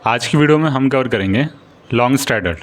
आज की वीडियो में हम कवर करेंगे लॉन्ग स्ट्रैडल।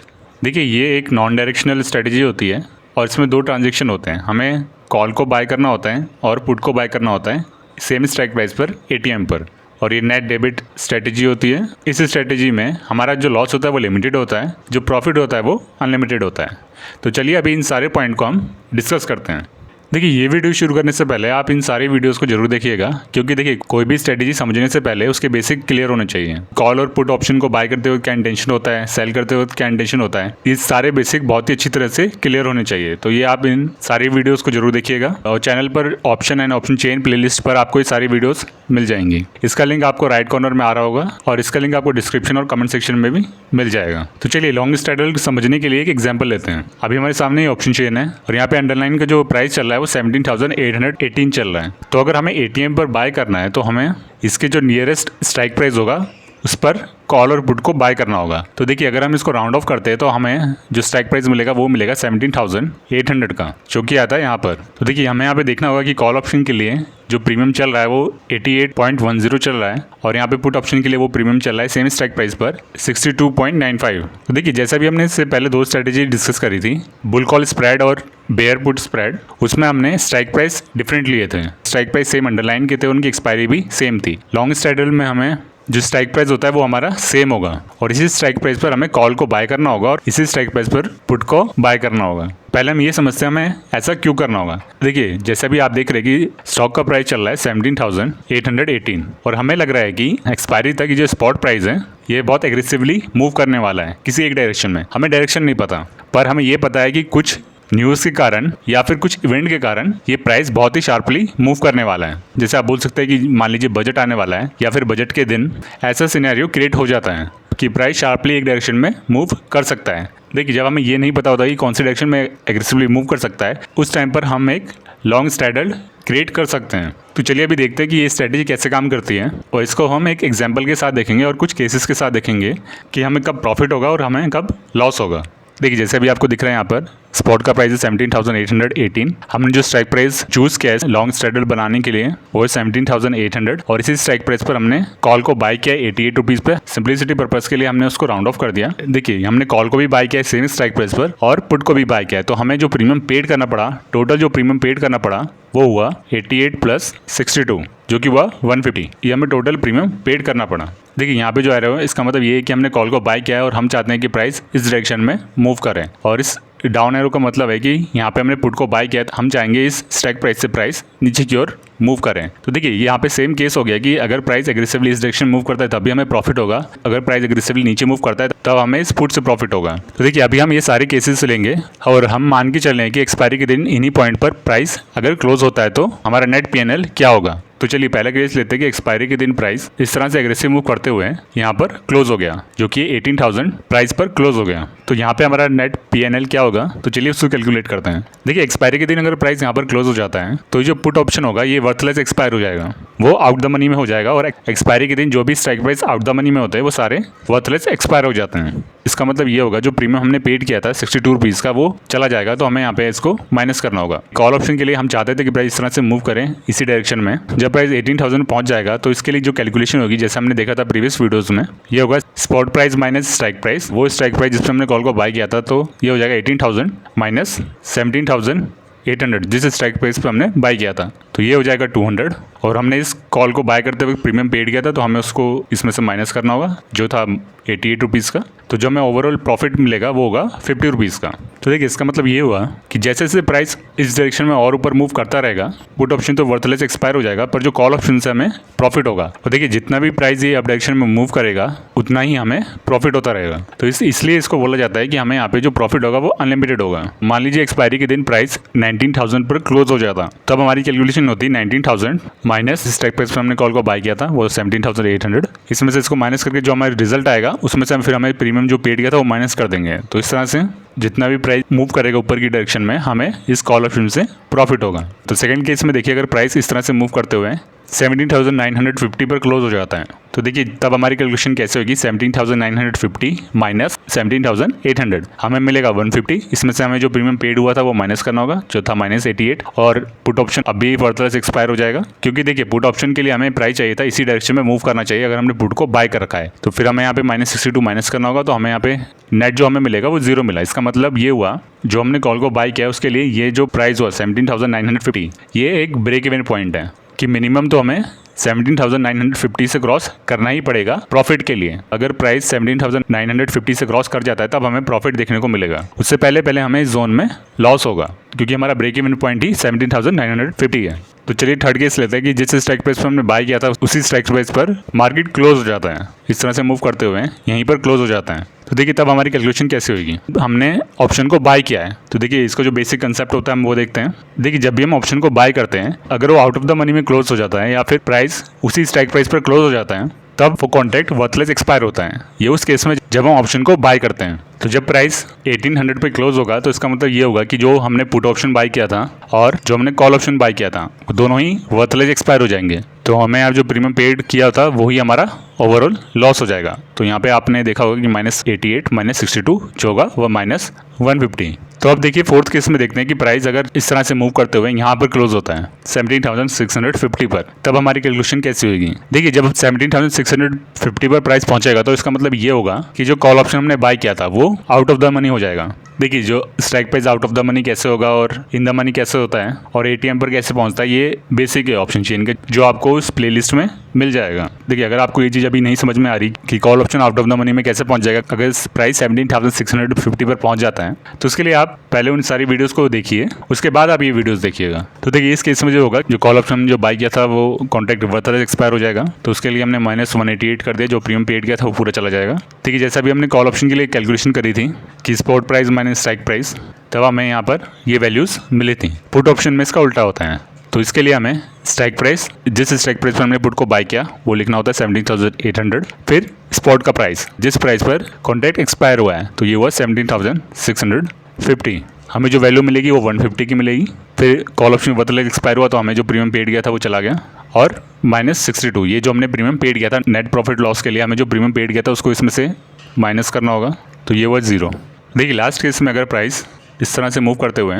देखिए, ये एक नॉन डायरेक्शनल स्ट्रेटजी होती है और इसमें दो ट्रांजेक्शन होते हैं। हमें कॉल को बाय करना होता है और पुट को बाय करना होता है सेम स्ट्राइक प्राइस पर एटीएम पर, और ये नेट डेबिट स्ट्रेटजी होती है। इस स्ट्रेटजी में हमारा जो लॉस होता है वो लिमिटेड होता है, जो प्रॉफिट होता है वो अनलिमिटेड होता है। तो चलिए अभी इन सारे पॉइंट को हम डिस्कस करते हैं। देखिए, ये वीडियो शुरू करने से पहले आप इन सारी वीडियोस को जरूर देखिएगा, क्योंकि देखिए कोई भी स्ट्रेटजी समझने से पहले उसके बेसिक क्लियर होने चाहिए। कॉल और पुट ऑप्शन को बाय करते वक्त क्या इंटेंशन होता है, सेल करते वक्त क्या इंटेंशन होता है, ये सारे बेसिक बहुत ही अच्छी तरह से क्लियर होने चाहिए। तो ये आप इन सारी वीडियोस को जरूर देखिएगा और चैनल पर option and option chain playlist पर आपको ये सारी वीडियोस मिल जाएंगी। इसका लिंक आपको राइट कॉर्नर में आ रहा होगा और इसका लिंक आपको डिस्क्रिप्शन और कमेंट सेक्शन में भी मिल जाएगा। तो चलिए लॉन्ग स्ट्रैडल समझने के लिए एक एग्जाम्पल लेते हैं। अभी हमारे सामने ऑप्शन चेन है और यहाँ पे अंडरलाइन का जो प्राइस चल रहा है वो 17,818 चल रहा है। तो अगर हमें एटीएम पर बाय करना है तो हमें इसके जो नियरेस्ट स्ट्राइक प्राइस होगा उस पर कॉल और पुट को बाय करना होगा। तो देखिए, अगर हम इसको राउंड ऑफ करते हैं तो हमें जो स्ट्राइक प्राइस मिलेगा वो मिलेगा 17,800 का, जो कि आता है यहाँ पर। तो देखिए, हमें यहाँ पे देखना होगा कि कॉल ऑप्शन के लिए जो प्रीमियम चल रहा है वो 88.10 चल रहा है और यहाँ पे पुट ऑप्शन के लिए वो प्रीमियम चल रहा है सेम स्ट्राइक प्राइस पर 62.95। तो देखिए, जैसा भी हमने इससे पहले दो स्ट्रेटेजी डिस्कस करी थी, बुल कॉल स्प्रेड और बेयर पुट स्प्रेड, उसमें हमने स्ट्राइक प्राइस डिफरेंट लिए थे। स्ट्राइक प्राइस सेम अंडरलाइन के थे, उनकी एक्सपायरी भी सेम थी। लॉन्ग स्ट्रैडल में हमें जो स्ट्राइक प्राइस होता है वो हमारा सेम होगा और इसी स्ट्राइक प्राइस पर हमें कॉल को बाय करना होगा और इसी स्ट्राइक प्राइस पर पुट को बाय करना होगा। पहले हम ये समझते हैं हमें ऐसा क्यों करना होगा। देखिए, जैसे भी आप देख रहे हैं कि स्टॉक का प्राइस चल रहा है 17,818 और हमें लग रहा है कि एक्सपायरी तक जो स्पॉट प्राइस है ये बहुत एग्रेसिवली मूव करने वाला है किसी एक डायरेक्शन में। हमें डायरेक्शन नहीं पता, पर हमें ये पता है कि कुछ न्यूज़ के कारण या फिर कुछ इवेंट के कारण ये प्राइस बहुत ही शार्पली मूव करने वाला है। जैसे आप बोल सकते हैं कि मान लीजिए बजट आने वाला है या फिर बजट के दिन ऐसा सिनेरियो क्रिएट हो जाता है कि प्राइस शार्पली एक डायरेक्शन में मूव कर सकता है। देखिए, जब हमें ये नहीं पता होता कि कौन सी डायरेक्शन में एग्रेसिवली मूव कर सकता है, उस टाइम पर हम एक लॉन्ग स्ट्रैडल क्रिएट कर सकते हैं। तो चलिए अभी देखते हैं कि ये स्ट्रेटजी कैसे काम करती है और इसको हम एक एग्जाम्पल के साथ देखेंगे और कुछ केसेस के साथ देखेंगे कि हमें कब प्रॉफिट होगा और हमें कब लॉस होगा। देखिए, जैसे अभी आपको दिख रहा है यहाँ पर स्पॉट का प्राइस है 17,818। हमने जो स्ट्राइक प्राइस चूज किया है लॉन्ग स्ट्रैडल बनाने के लिए वो है 17,800 और इसी स्ट्राइक प्राइस पर हमने कॉल को बाय किया 88 रुपीज़ पे। सिंप्लिसिटी पर्पस के लिए हमने उसको राउंड ऑफ कर दिया। देखिए, हमने कॉल को भी बाय किया है सेम स्ट्राइक प्राइस पर और पुट को भी बाय किया है। तो हमें जो प्रीमियम पेड करना पड़ा, टोटल जो प्रीमियम पेड करना पड़ा वो हुआ 88 प्लस 62, जो कि हुआ 150। ये हमें टोटल प्रीमियम पेड करना पड़ा। देखिए, यहाँ पे जो एरो है इसका मतलब ये है कि हमने कॉल को बाय किया है और हम चाहते हैं कि प्राइस इस डायरेक्शन में मूव करें, और इस डाउन एरो का मतलब है कि यहाँ पे हमने पुट को बाय किया है, हम चाहेंगे इस स्ट्राइक प्राइस से प्राइस नीचे की ओर मूव करें। तो देखिए, यहाँ पे सेम केस हो गया कि अगर प्राइस एग्रेसिवली इस डायरेक्शन मूव करता है तभी हमें प्रॉफिट होगा, अगर प्राइस एग्रेसिवली नीचे मूव करता है तब हमें इस पुट से प्रॉफिट होगा। तो देखिए, अभी हम ये सारे केसेस लेंगे और हम मान के चल रहे हैं कि एक्सपायरी के दिन इन्हीं पॉइंट पर प्राइस अगर क्लोज होता है तो हमारा नेट पीएनएल क्या होगा। तो चलिए पहला केस लेते हैं कि एक्सपायरी के दिन प्राइस इस तरह से एग्रेसिव मूव करते हुए यहाँ पर क्लोज हो गया, जो कि 18,000 प्राइस पर क्लोज हो गया। तो यहाँ पे हमारा नेट पीएनएल क्या होगा, तो चलिए उसको कैलकुलेट करते हैं। देखिए, एक्सपायरी के दिन अगर प्राइस यहाँ पर क्लोज हो जाता है तो जो पुट ऑप्शन होगा ये वर्थलेस एक्सपायर हो जाएगा, वो आउट द मनी में हो जाएगा। और एक्सपायरी के दिन जो भी strike price out the money में होते हैं वो सारे वर्थलेस एक्सपायर हो जाते हैं। इसका मतलब ये होगा जो प्रीमियम हमने पेड किया था 62 रुपीज़ का वो चला जाएगा, तो हमें यहाँ पे इसको माइनस करना होगा। कॉल ऑप्शन के लिए हम चाहते थे कि प्राइस इस तरह से मूव करें इसी डायरेक्शन में। जब प्राइस 18,000 पहुंच जाएगा तो इसके लिए जो कैलकुलेशन होगी, जैसे हमने देखा था प्रीवियस वीडियोस में, ये होगा spot price minus strike price. वो स्ट्राइक प्राइस जिसमें हमने कॉल को बाय किया था तो ये हो जाएगा 18,000 माइनस 17,800 जिस स्ट्राइक प्राइस पे हमने बाय किया था, तो ये हो जाएगा 200। और हमने इस कॉल को बाय करते हुए प्रीमियम पेड किया था तो हमें उसको इसमें से माइनस करना होगा जो था 88 रुपीज़ का। तो जो हमें ओवरऑल प्रॉफिट मिलेगा वो होगा 50 रुपीज़ का। तो देखिए, इसका मतलब ये हुआ कि जैसे जैसे प्राइस इस डायरेक्शन में और ऊपर मूव करता रहेगा, पुट ऑप्शन तो वर्थलेस एक्सपायर हो जाएगा, पर जो कॉल ऑप्शन से हमें प्रॉफिट होगा। तो देखिए, जितना भी प्राइस ये अप डायरेक्शन में मूव करेगा उतना ही हमें प्रॉफिट होता रहेगा। तो इसलिए इसको बोला जाता है कि हमें यहाँ पे जो प्रॉफिट होगा वो अनलिमिटेड होगा। मान लीजिए एक्सपायरी के दिन प्राइस 19,000 पर क्लोज हो जाता, तब हमारी कैलकुलेशन होती 19,000 माइनस स्ट्राइक प्राइस पर हमने कॉल को बाय किया था वो 17,800। इसमें से इसको माइनस करके जो हमारा रिजल्ट आएगा उसमें से हम फिर हमें प्रीमियम जो पेड किया था वो माइनस कर देंगे। तो इस तरह से जितना भी प्राइस मूव करेगा ऊपर की डायरेक्शन में हमें इस कॉल ऑप्शन से प्रॉफिट होगा। तो सेकंड केस में देखिए, अगर प्राइस इस तरह से मूव करते हुए 17,950 पर क्लोज हो जाता है। तो देखिए तब हमारी कैलकुलेशन कैसे होगी, 17,950 माइनस 17,800, हमें मिलेगा 150। इसमें से हमें जो प्रीमियम पेड हुआ था वो माइनस करना होगा, जो था -88। और पुट ऑप्शन अभी वर्तलेस एक्सपायर हो जाएगा, क्योंकि देखिए पुट ऑप्शन के लिए हमें प्राइस चाहिए था इसी डायरेक्शन में मूव करना चाहिए अगर हमने पुट को बाय कर रखा है। तो फिर हमें यहाँ पे -62 माइनस करना होगा, तो हमें यहाँ पे नेट जो हमें मिलेगा वो 0 मिला। इसका मतलब ये हुआ जो हमने कॉल को बाय किया उसके लिए ये जो प्राइस हुआ 17,950, ये एक ब्रेक इवन पॉइंट है कि मिनिमम तो हमें 17,950 से क्रॉस करना ही पड़ेगा प्रॉफिट के लिए। अगर प्राइस 17,950 से क्रॉस कर जाता है तब हमें प्रॉफिट देखने को मिलेगा। उससे पहले हमें इस जोन में लॉस होगा, क्योंकि हमारा ब्रेक इवन पॉइंट ही 17,950 है। तो चलिए थर्ड केस लेते हैं कि जिस स्ट्राइक प्राइस पर हमने बाय किया था उसी स्ट्राइक प्राइस पर मार्केट क्लोज हो जाता है, इस तरह से मूव करते हुए यहीं पर क्लोज हो जाता है। तो देखिए तब हमारी कैलकुलेशन कैसे होगी। हमने ऑप्शन को बाय किया है, तो देखिए इसका जो बेसिक कंसेप्ट होता है हम वो देखते हैं। देखिए जब भी हम ऑप्शन को बाय करते हैं, अगर वो आउट ऑफ द मनी में क्लोज हो जाता है या फिर प्राइस उसी स्ट्राइक प्राइस पर क्लोज हो जाता है, तब वो कॉन्ट्रैक्ट वर्थलेस एक्सपायर होता है। ये उस केस में जब हम ऑप्शन को बाय करते हैं। तो जब प्राइस 1800 पे क्लोज होगा तो इसका मतलब ये होगा कि जो हमने पुट ऑप्शन बाय किया था और जो हमने कॉल ऑप्शन बाय किया था वो दोनों ही वर्थलेस एक्सपायर हो जाएंगे। तो हमें यहाँ जो प्रीमियम पेड किया था वही हमारा ओवरऑल लॉस हो जाएगा। तो यहाँ पे आपने देखा होगा कि -88 -62 जो होगा वह -150। तो अब देखिए फोर्थ केस में देखते हैं कि प्राइस अगर इस तरह से मूव करते हुए यहाँ पर क्लोज होता है 17,650 पर, तब हमारी कैलकुलेशन कैसी होगी। देखिए जब 17,650 पर प्राइस पहुंचेगा तो इसका मतलब ये होगा कि जो कॉल ऑप्शन हमने बाय किया था वो आउट ऑफ द मनी हो जाएगा। देखिए जो strike price out of the money कैसे होगा और इन द मनी कैसे होता है और एटीएम पर कैसे पहुंचता है, ये बेसिक है ऑप्शन चेन के, जो आपको उस प्लेलिस्ट में मिल जाएगा। देखिए अगर आपको ये चीज़ अभी नहीं समझ में आ रही कि call option out of the money में कैसे पहुंच जाएगा, अगर प्राइस 17,650 पर पहुंच जाता है तो उसके लिए आप पहले उन सारी वीडियोस को देखिए, उसके बाद आप ये वीडियोस देखिएगा। तो देखिए इस केस में जो होगा, जो कॉल ऑप्शन जो बाय किया था वो कॉन्ट्रैक्ट वर्थलेस एक्सपायर हो जाएगा। तो उसके लिए हमने -188 कर दिया, जो प्रीमियम पेड किया था वो पूरा चला जाएगा। ठीक है, जैसा भी हमने कॉल ऑप्शन के लिए कैलकुलेशन करी थी कि spot price minus strike price, तब हमें यहाँ पर ये वैल्यूज़ मिली थी। पुट ऑप्शन में इसका उल्टा होता है। तो इसके लिए हमें स्ट्राइक प्राइस, जिस स्ट्राइक प्राइस पर हमने पुट को बाय किया वो लिखना होता है 17,800, फिर स्पॉट का प्राइस जिस प्राइस पर कॉन्ट्रैक्ट एक्सपायर हुआ है, तो ये हुआ 17,650। हमें जो वैल्यू मिलेगी वो 150 की मिलेगी। फिर कॉल ऑप्शन वर्थलेस एक्सपायर हुआ तो हमें जो प्रीमियम पेड किया था वो चला गया, और -62 ये जो हमने प्रीमियम पेड किया था नेट प्रॉफिट लॉस के लिए, हमें जो प्रीमियम पेड किया था उसको इसमें से माइनस करना होगा, तो ये हुआ 0। देखिए लास्ट केस में अगर प्राइस इस तरह से मूव करते हुए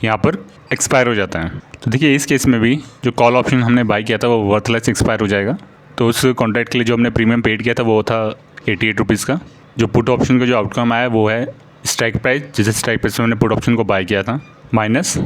यहाँ पर एक्सपायर हो जाता है, तो देखिए इस केस में भी जो कॉल ऑप्शन हमने बाय किया था वो वर्थलेस एक्सपायर हो जाएगा। तो उस कॉन्ट्रैक्ट के लिए जो हमने प्रीमियम पेड किया था वो था 88 रुपीज़ का। जो पुट ऑप्शन का जो आउटकम आया वो है स्ट्राइक प्राइस, जिस स्ट्राइक प्राइस में हमने पुट ऑप्शन को बाय किया था, माइनस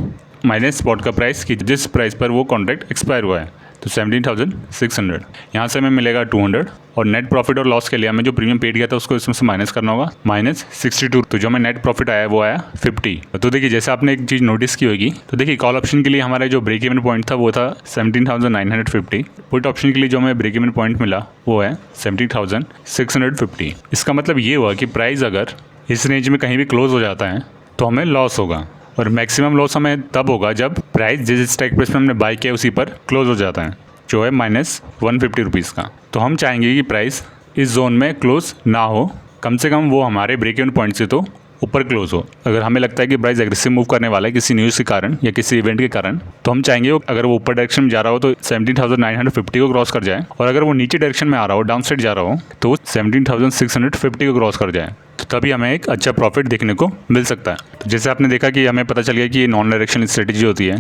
स्पॉट का प्राइस कि जिस प्राइस पर वो कॉन्ट्रैक्ट एक्सपायर हुआ है, तो 17,600। यहाँ से हमें मिलेगा 200, और नेट प्रॉफिट और लॉस के लिए हमें जो प्रीमियम पेड किया था उसको इसमें से माइनस करना होगा, -62। तो जो हमें नेट प्रॉफिट आया वो आया 50। तो देखिए जैसे आपने एक चीज़ नोटिस की होगी, तो देखिए कॉल ऑप्शन के लिए हमारा जो ब्रेक इवन पॉइंट था वो था 17,950। पुट ऑप्शन के लिए जो हमें ब्रेक इवन पॉइंट मिला वो है 17,650। इसका मतलब ये हुआ कि प्राइस अगर इस रेंज में कहीं भी क्लोज हो जाता है तो हमें लॉस होगा, और मैक्सिमम लॉस हमें तब होगा जब प्राइस जिस स्ट्राइक प्राइस पर हमने बाय किया उसी पर क्लोज हो जाता है, जो है -150 रुपीज़ का। तो हम चाहेंगे कि प्राइस इस जोन में क्लोज ना हो, कम से कम वो हमारे ब्रेक इवन पॉइंट से तो ऊपर क्लोज हो। अगर हमें लगता है कि प्राइस एग्रेसिव मूव करने वाला है किसी न्यूज़ के कारण या किसी इवेंट के कारण, तो हम चाहेंगे अगर वो ऊपर डायरेक्शन में जा रहा हो तो 17,950 को क्रॉस कर जाए, और अगर वो नीचे डायरेक्शन में आ रहा हो, डाउन साइड जा रहा हो, तो वो 17,650 को क्रॉस कर जाए, तो तभी हमें एक अच्छा प्रॉफिट देखने को मिल सकता है। तो जैसे आपने देखा कि हमें पता चल गया कि ये नॉन डायरेक्शनल स्ट्रेटजी होती है।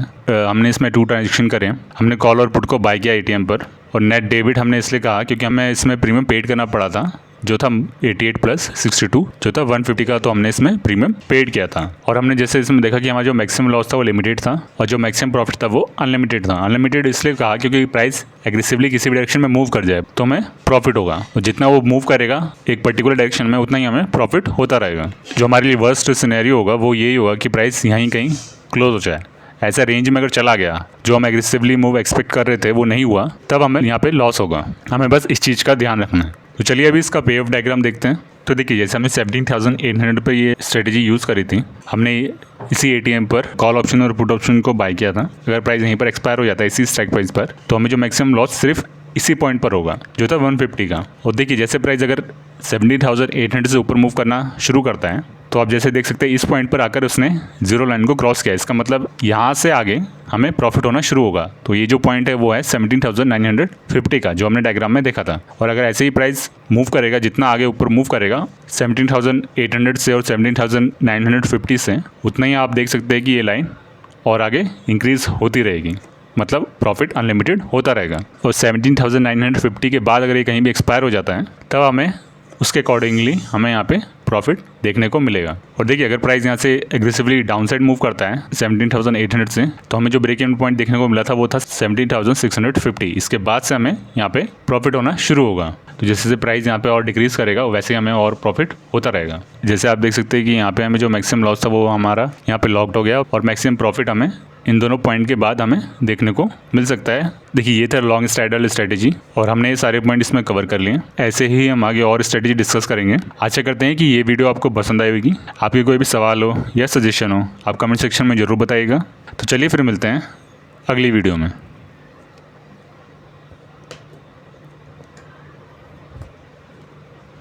हमने इसमें 2 ट्रांजेक्शन करे, हमने कॉल और पुट को बाय किया एटीएम पर, और नेट डेबिट हमने इसलिए कहा क्योंकि हमें इसमें प्रीमियम पेड करना पड़ा था, जो था 88 + 62 जो था 150 का, तो हमने इसमें प्रीमियम पेड किया था। और हमने जैसे इसमें देखा कि हमारा जो मैक्सिमम लॉस था वो लिमिटेड था, और जो मैक्सिमम प्रॉफिट था वो अनलिमिटेड था। अनलिमिटेड इसलिए कहा क्योंकि प्राइस एग्रेसिवली किसी भी डायरेक्शन में मूव कर जाए तो हमें प्रॉफिट होगा, और जितना वो मूव करेगा एक पर्टिकुलर डायरेक्शन में उतना ही हमें प्रॉफिट होता रहेगा। जो हमारे लिए वर्स्ट सिनेरियो होगा वो यही होगा कि प्राइस यहीं कहीं क्लोज हो जाए। ऐसा रेंज में अगर चला गया, जो हम एग्रेसिवली मूव एक्सपेक्ट कर रहे थे वो नहीं हुआ, तब हमें यहाँ पे लॉस होगा। हमें बस इस चीज़ का ध्यान रखना है। तो चलिए अभी इसका पे ऑफ डायग्राम देखते हैं। तो देखिए जैसे हमने 17,800 पे ये स्ट्रेटजी यूज़ करी थी, हमने इसी एटीएम पर कॉल ऑप्शन और पुट ऑप्शन को बाय किया था। अगर प्राइस यहीं पर एक्सपायर हो जाता है इसी स्ट्राइक प्राइस पर, तो हमें जो मैक्सिमम लॉस सिर्फ इसी पॉइंट पर होगा, जो था 150 का। और देखिए जैसे प्राइस अगर 17,800 से ऊपर मूव करना शुरू करता है तो आप जैसे देख सकते हैं इस पॉइंट पर आकर उसने जीरो लाइन को क्रॉस किया, इसका मतलब यहाँ से आगे हमें प्रॉफिट होना शुरू होगा। तो ये जो पॉइंट है वो है 17,950 का, जो हमने डायग्राम में देखा था। और अगर ऐसे ही प्राइस मूव करेगा, जितना आगे ऊपर मूव करेगा 17,800 से और 17,950 से, उतना ही आप देख सकते हैं कि ये लाइन और आगे इंक्रीज़ होती रहेगी, मतलब प्रॉफिट अनलिमिटेड होता रहेगा। और 17,950 के बाद अगर ये कहीं भी एक्सपायर हो जाता है तब हमें उसके अकॉर्डिंगली हमें यहाँ पे प्रॉफिट देखने को मिलेगा। और देखिए अगर प्राइस यहाँ से एग्रेसिवली डाउन साइड मूव करता है 17,800 से, तो हमें जो ब्रेक इवन पॉइंट देखने को मिला था वो था 17,650। इसके बाद से हमें यहाँ पे प्रॉफिट होना शुरू होगा। तो जैसे जैसे प्राइस यहाँ पे और डिक्रीज़ करेगा वैसे ही हमें और प्रॉफिट होता रहेगा। जैसे आप देख सकते हैं कि यहाँ पे हमें जो मैक्सिमम लॉस था वो हमारा यहाँ पे लॉक्ड हो गया और मैक्सिमम प्रॉफिट हमें इन दोनों पॉइंट के बाद हमें देखने को मिल सकता है। देखिए ये था लॉन्ग स्ट्राइडल स्ट्रेटेजी और हमने ये सारे पॉइंट इसमें कवर कर लिए। ऐसे ही हम आगे और स्ट्रेटेजी डिस्कस करेंगे। आशा करते हैं कि ये वीडियो आपको पसंद आई होगी। आपके कोई भी सवाल हो या सजेशन हो आप कमेंट सेक्शन में ज़रूर बताइएगा। तो चलिए फिर मिलते हैं अगली वीडियो में।